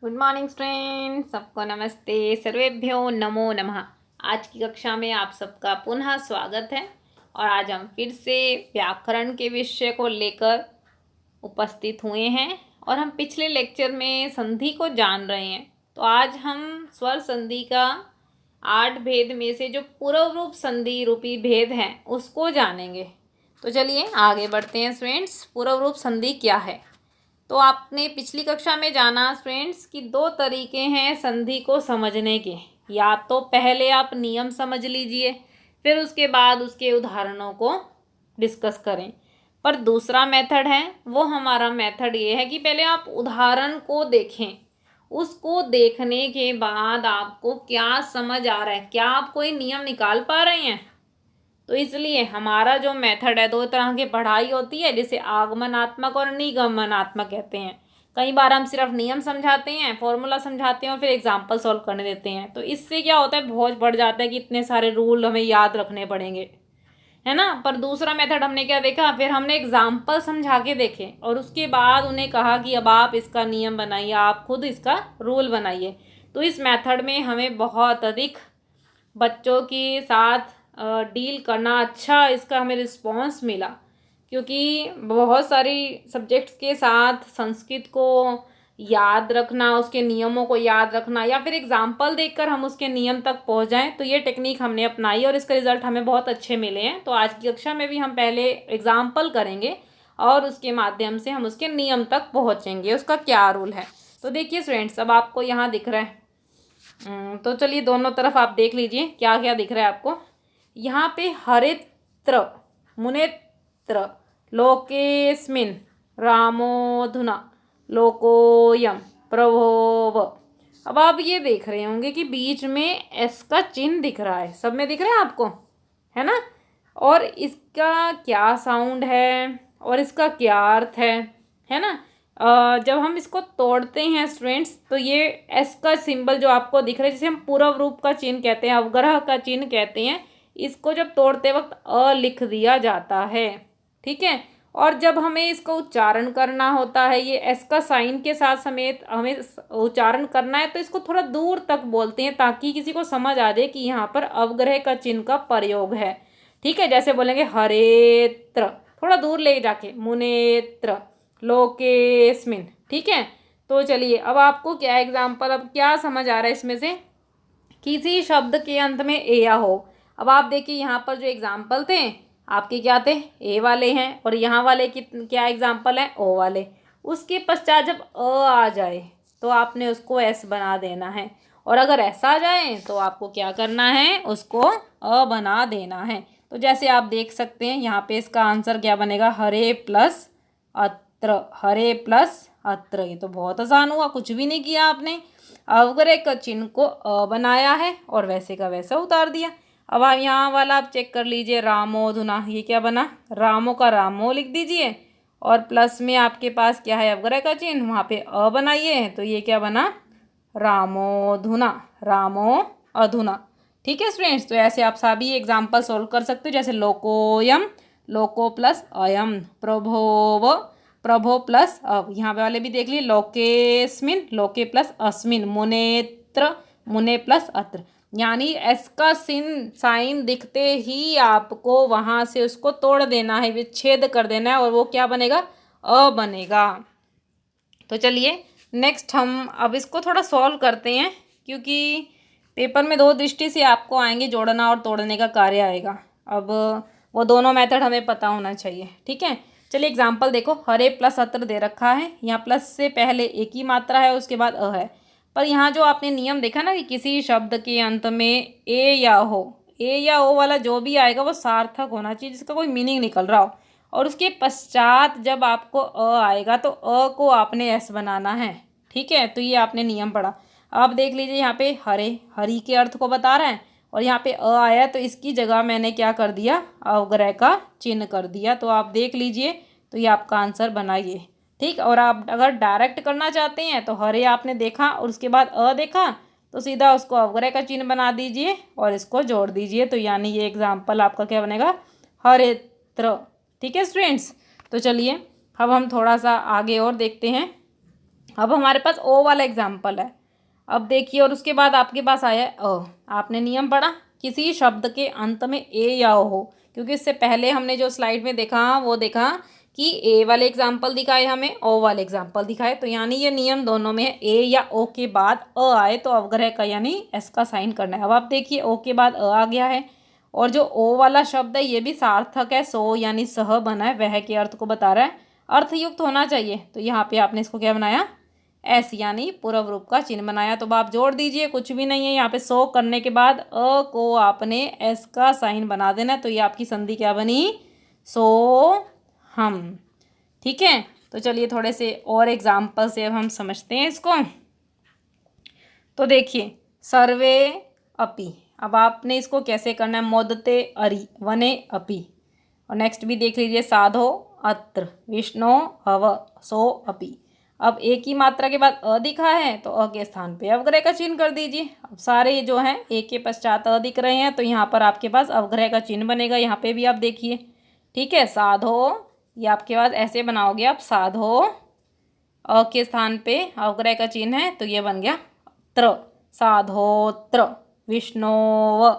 Good morning student, सबको नमस्ते, सर्वेभ्यो नमो नमः। आज की कक्षा में आप सबका पुनः स्वागत है और आज हम फिर से व्याकरण के विषय को लेकर उपस्थित हुए हैं और हम पिछले लेक्चर में संधि को जान रहे हैं। तो आज हम स्वर संधि का 8 भेद में से जो पूर्व रूप संधि रूपी भेद हैं उसको जानेंगे। तो चलिए आगे बढ़ते हैं स्टूडेंट्स। पूर्व रूप संधि क्या है? तो आपने पिछली कक्षा में जाना फ्रेंड्स कि 2 तरीके हैं संधि को समझने के। या तो पहले आप नियम समझ लीजिए, फिर उसके बाद उसके उदाहरणों को डिस्कस करें। पर दूसरा मेथड है, वो हमारा मेथड ये है कि पहले आप उदाहरण को देखें, उसको देखने के बाद आपको क्या समझ आ रहा है, क्या आप कोई नियम निकाल पा रहे हैं। तो इसलिए हमारा जो मेथड है, 2 तरह की पढ़ाई होती है जिसे आगमनात्मक और निगमनात्मक कहते हैं। कई बार हम सिर्फ नियम समझाते हैं, फॉर्मूला समझाते हैं और फिर एग्जाम्पल सॉल्व करने देते हैं। तो इससे क्या होता है, बोझ बढ़ जाता है कि इतने सारे रूल हमें याद रखने पड़ेंगे, है ना। पर दूसरा मेथड हमने क्या देखा, फिर हमने एग्जाम्पल समझा के देखे और उसके बाद उन्हें कहा कि अब आप इसका नियम बनाइए, आप खुद इसका रूल बनाइए। तो इस मेथड में हमें बहुत अधिक बच्चों के साथ डील करना अच्छा इसका हमें रिस्पॉन्स मिला, क्योंकि बहुत सारी सब्जेक्ट्स के साथ संस्कृत को याद रखना, उसके नियमों को याद रखना या फिर एग्जाम्पल देखकर हम उसके नियम तक पहुंच जाएं, तो ये टेक्निक हमने अपनाई और इसका रिजल्ट हमें बहुत अच्छे मिले हैं। तो आज की कक्षा में भी हम पहले एग्जाम्पल करेंगे और उसके माध्यम से हम उसके नियम तक पहुँचेंगे, उसका क्या रूल है। तो देखिए स्टूडेंट्स, अब आपको यहाँ दिख रहा है, तो चलिए दोनों तरफ आप देख लीजिए क्या क्या दिख रहा है आपको। यहाँ पे हरित्र, मुनेत्र, लोकेस्मिन, रामोधुना, लोकोयम, प्रभोव। अब आप ये देख रहे होंगे कि बीच में एस का चिन्ह दिख रहा है, सब में दिख रहा है आपको, है ना। और इसका क्या साउंड है और इसका क्या अर्थ है ना। जब हम इसको तोड़ते हैं स्टूडेंट्स, तो ये एस का सिंबल जो आपको दिख रहा है, जिसे हम पूर्व रूप का चिन्ह कहते हैं, अवग्रह का चिन्ह कहते हैं, इसको जब तोड़ते वक्त अ लिख दिया जाता है, ठीक है। और जब हमें इसका उच्चारण करना होता है, ये एस का साइन के साथ समेत हमें उच्चारण करना है, तो इसको थोड़ा दूर तक बोलते हैं ताकि किसी को समझ आ जाए कि यहाँ पर अवग्रह का चिन्ह का प्रयोग है, ठीक है। जैसे बोलेंगे हरेत्र, थोड़ा दूर ले जाके, मुनेत्र, लोकेस्मिन, ठीक है। तो चलिए अब आपको क्या एग्जाम्पल, अब क्या समझ आ रहा है इसमें से, किसी शब्द के अंत में ए या हो। अब आप देखिए यहाँ पर जो एग्जाम्पल थे आपके क्या थे, ए वाले हैं, और यहाँ वाले की क्या एग्जाम्पल है, ओ वाले। उसके पश्चात जब अ आ जाए तो आपने उसको एस बना देना है, और अगर ऐसा आ जाए तो आपको क्या करना है, उसको अ बना देना है। तो जैसे आप देख सकते हैं यहाँ पे इसका आंसर क्या बनेगा, हरे प्लस अत्र, हरे प्लस अत्र। ये तो बहुत आसान हुआ, कुछ भी नहीं किया आपने, अवग्रह का चिन्ह को अ बनाया है और वैसे का वैसा उतार दिया। अब आप यहाँ वाला आप चेक कर लीजिए, रामोधुना, ये क्या बना, रामो का रामो लिख दीजिए और प्लस में आपके पास क्या है, अवग्रह का चिन्ह, वहाँ पे अ बनाइए, तो ये क्या बना, रामोधुना, रामो अधुना, ठीक है स्टूडेंट्स। तो ऐसे आप सभी एग्जाम्पल सोल्व कर सकते हो, जैसे लोकोयम, लोको प्लस अयम, प्रभोव, प्रभो प्लस अब, यहाँ पे वाले भी देख लिए, लोकेस्मिन, लोके प्लस अस्मिन, मुनेत्र, मुने प्लस अत्र। यानी एस का साइन दिखते ही आपको वहाँ से उसको तोड़ देना है, विच्छेद कर देना है, और वो क्या बनेगा, अ बनेगा। तो चलिए नेक्स्ट हम अब इसको थोड़ा सॉल्व करते हैं, क्योंकि पेपर में 2 दृष्टि से आपको आएंगे, जोड़ना और तोड़ने का कार्य आएगा। अब वो दोनों मेथड हमें पता होना चाहिए, ठीक है। चलिए एग्जाम्पल देखो, हरे प्लस अत्र दे रखा है, यहाँ प्लस से पहले एक ही मात्रा है, उसके बाद अ है। पर यहाँ जो आपने नियम देखा ना कि किसी शब्द के अंत में ए या हो, ए या ओ वाला जो भी आएगा वो सार्थक होना चाहिए, जिसका कोई मीनिंग निकल रहा हो, और उसके पश्चात जब आपको अ आएगा तो अ को आपने एस बनाना है, ठीक है। तो ये आपने नियम पढ़ा। अब देख लीजिए यहाँ पे हरे, हरी के अर्थ को बता रहा है, और यहाँ पे अ आया तो इसकी जगह मैंने क्या कर दिया, अवग्रह का चिन्ह कर दिया। तो आप देख लीजिए, तो ये आपका आंसर बनाइए, ठीक। और आप अगर डायरेक्ट करना चाहते हैं तो हरे आपने देखा और उसके बाद अ देखा, तो सीधा उसको अवग्रह का चिन्ह बना दीजिए और इसको जोड़ दीजिए। तो यानी ये एग्जाम्पल आपका क्या बनेगा, हरेत्र, ठीक है स्टूडेंट्स। तो चलिए अब हम थोड़ा सा आगे और देखते हैं। अब हमारे पास ओ वाला एग्जाम्पल है। अब देखिए, और उसके बाद आपके पास आया है अ। आपने नियम पढ़ा, किसी शब्द के अंत में ए या ओ हो, क्योंकि इससे पहले हमने जो स्लाइड में देखा वो देखा कि ए वाले एग्जाम्पल दिखाए हमें, ओ वाले एग्जाम्पल दिखाए, तो यानी ये नियम दोनों में है, ए या ओ के बाद अ आए तो अवग्रह का यानी एस का साइन करना है। अब आप देखिए ओ के बाद अ आ गया है, और जो ओ वाला शब्द है ये भी सार्थक है, सो यानी सह बना है, वह के अर्थ को बता रहा है, अर्थयुक्त होना चाहिए, तो यहाँ पे आपने इसको क्या बनाया, एस यानी पूर्व रूप का चिन्ह बनाया। तो आप जोड़ दीजिए, कुछ भी नहीं है यहाँ पे, सो करने के बाद अ को आपने एस का साइन बना देना, तो ये आपकी संधि क्या बनी, सो हम। ठीक है, तो चलिए थोड़े से और एग्जाम्पल से अब हम समझते हैं इसको। तो देखिए, सर्वे अपि, अब आपने इसको कैसे करना है, मोदते अरि वने अपि, और नेक्स्ट भी देख लीजिए, साधो अत्र विष्णु हव सो अपि। अब एक ही मात्रा के बाद अ दिखा है तो अ के स्थान पे अवग्रह का चिन्ह कर दीजिए। अब सारे जो हैं एक के पश्चात अ दिख रहे हैं, तो यहाँ पर आपके पास अवग्रह का चिन्ह बनेगा, यहाँ पे भी आप देखिए। ठीक है, साधो, ये आपके पास ऐसे बनाओगे आप, साधो अ के स्थान पे अवग्रह का चिन्ह है, तो ये बन गया त्र, साधोत्र विष्णोव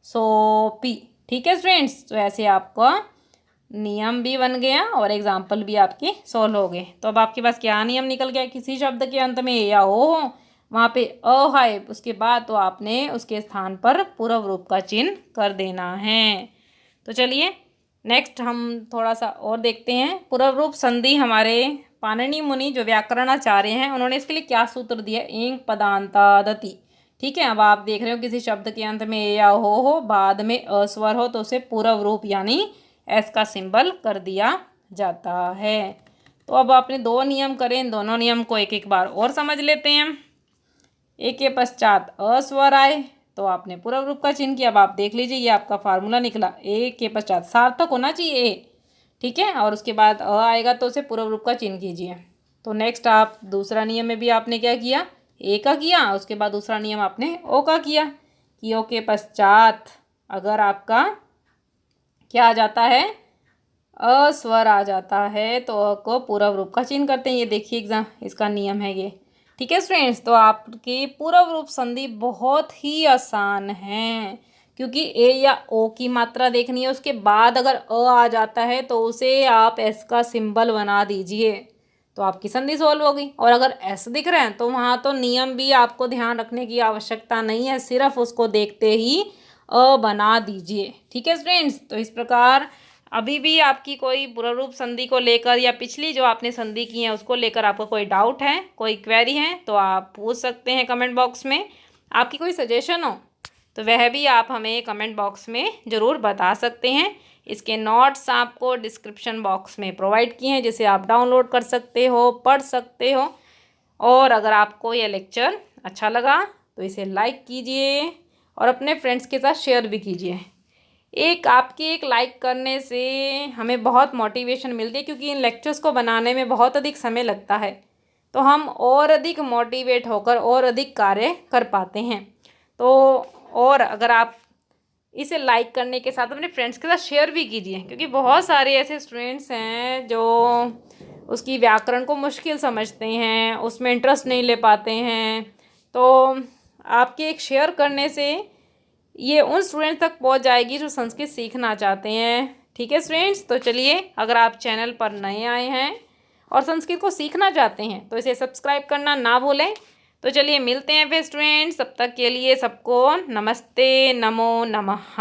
सोपि। ठीक है स्टूडेंट्स, तो ऐसे आपका नियम भी बन गया और एग्जाम्पल भी आपके सॉल्व हो गए। तो अब आपके पास क्या नियम निकल गया, किसी शब्द के अंत में या ओ हो, वहाँ पे अ है उसके बाद, तो आपने उसके स्थान पर पूर्व रूप का चिन्ह कर देना है। तो चलिए नेक्स्ट हम थोड़ा सा और देखते हैं। पूर्व रूप संधि हमारे पाणिनि मुनि जो व्याकरणाचार्य हैं, उन्होंने इसके लिए क्या सूत्र दिया, एंग पदांतादति। ठीक है, अब आप देख रहे हो किसी शब्द के अंत में या हो बाद में अस्वर हो, तो उसे पूर्व रूप यानी एस का सिंबल कर दिया जाता है। तो अब आपने दो नियम करें, इन दोनों नियम को एक एक बार और समझ लेते हैं। एक के पश्चात अस्वर आए तो आपने पूर्व रूप का चिन्ह किया। अब आप देख लीजिए, ये आपका फार्मूला निकला, एक के पश्चात सार्थक होना चाहिए ए, ठीक है, और उसके बाद अ आएगा तो उसे पूर्व रूप का चिन्ह कीजिए। तो नेक्स्ट आप दूसरा नियम में भी आपने क्या किया, ए का किया, उसके बाद दूसरा नियम आपने ओ का किया कि ओ के पश्चात अगर आपका क्या आ जाता है, अस्वर आ जाता है, तो अ को पूर्व रूप का चिन्ह करते हैं। ये देखिए एग्जाम, इसका नियम है ये। ठीक है स्टूडेंट्स, तो आपकी पूर्व रूप संधि बहुत ही आसान है, क्योंकि ए या ओ की मात्रा देखनी है, उसके बाद अगर अ आ जाता है तो उसे आप एस का सिंबल बना दीजिए, तो आपकी संधि सॉल्व होगी। और अगर एस दिख रहे हैं तो वहाँ तो नियम भी आपको ध्यान रखने की आवश्यकता नहीं है, सिर्फ उसको देखते ही अ बना दीजिए। ठीक है स्टूडेंट्स, तो इस प्रकार अभी भी आपकी कोई पूर्व रूप संधि को लेकर या पिछली जो आपने संधि की है उसको लेकर आपको कोई डाउट है, कोई क्वेरी है, तो आप पूछ सकते हैं कमेंट बॉक्स में। आपकी कोई सजेशन हो तो वह भी आप हमें कमेंट बॉक्स में ज़रूर बता सकते हैं। इसके नोट्स आपको डिस्क्रिप्शन बॉक्स में प्रोवाइड किए हैं, जिसे आप डाउनलोड कर सकते हो, पढ़ सकते हो। और अगर आपको यह लेक्चर अच्छा लगा तो इसे लाइक कीजिए और अपने फ्रेंड्स के साथ शेयर भी कीजिए। आपके एक लाइक करने से हमें बहुत मोटिवेशन मिलती है, क्योंकि इन लेक्चर्स को बनाने में बहुत अधिक समय लगता है, तो हम और अधिक मोटिवेट होकर और अधिक कार्य कर पाते हैं। तो और अगर आप इसे लाइक करने के साथ अपने फ्रेंड्स के साथ शेयर भी कीजिए, क्योंकि बहुत सारे ऐसे स्टूडेंट्स हैं जो उसकी व्याकरण को मुश्किल समझते हैं, उसमें इंटरेस्ट नहीं ले पाते हैं। तो आपके एक शेयर करने से ये उन स्टूडेंट्स तक पहुंच जाएगी जो संस्कृत सीखना चाहते हैं। ठीक है स्टूडेंट्स, तो चलिए, अगर आप चैनल पर नए आए हैं और संस्कृत को सीखना चाहते हैं तो इसे सब्सक्राइब करना ना भूलें। तो चलिए मिलते हैं फिर स्टूडेंट्स, तब तक के लिए सबको नमस्ते, नमो नमः।